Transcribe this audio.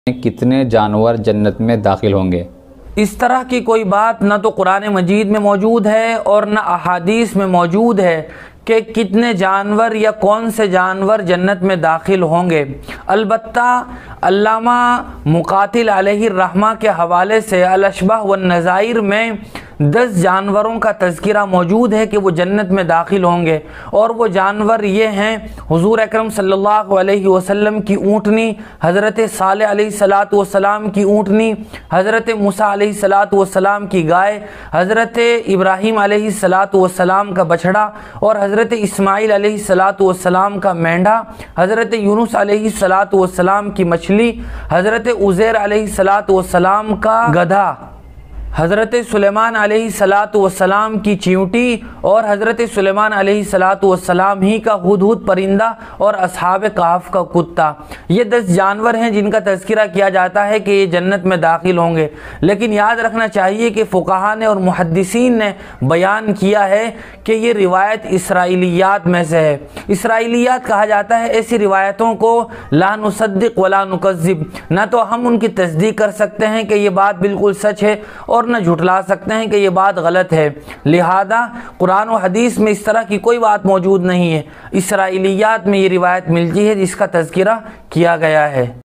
कितने जानवर जन्नत में दाखिल होंगे? इस तरह की कोई बात ना तो कुरान मजीद में मौजूद है और न अहादीस में मौजूद है कि कितने जानवर या कौन से जानवर जन्नत में दाखिल होंगे। अलबत्ता अल्लामा मुकातिल अलैहि रहमा के हवाले से अल-अशबाह व नज़ाइर में 10 जानवरों का तज़किरा मौजूद है कि वो जन्नत में दाखिल होंगे, और वो जानवर ये हैं हुज़ूर अकरम सल्लल्लाहु अलैहि वसल्लम की ऊँटनी, हज़रत सालेह अलैहिस्सलातु वस्सलाम की ऊँटनी, हज़रत मूसा अलैहिस्सलातु वस्सलाम की गाय, हज़रत इब्राहीम अलैहिस्सलातु वस्सलाम का बछड़ा और हज़रत इस्माईल अलैहिस्सलातु वस्सलाम का मेंढा, हज़रत यूनुस अलैहिस्सलातु वस्सलाम की मछली, हज़रत उज़ैर अलैहिस्सलातु वस्सलाम का गधा, हज़रत सुलेमान अलैहिस्सलातु वस्सलाम की चींटी और हज़रत सुलेमान अलैहिस्सलातु वस्सलाम ही का हुदहुद परिंदा और असहाब कहफ का कुत्ता। ये 10 जानवर हैं जिनका तज़किरा किया जाता है कि ये जन्नत में दाखिल होंगे। लेकिन याद रखना चाहिए कि फ़ुक़हा ने और मुहद्दिसीन ने बयान किया है कि ये रिवायत इसराइलियात में से है। इसराइलियात कहा जाता है ऐसी रिवायतों को ला नुसद्दिक़ वला नुकज़्ज़िब, ना तो हम उनकी तस्दीक कर सकते हैं कि ये बात बिल्कुल सच है और न झुठला सकते हैं कि ये बात गलत है। लिहाजा कुरान और हदीस में इस तरह की कोई बात मौजूद नहीं है। इसराइलियात में ये रिवायत मिलती है जिसका तज़किरा किया गया है।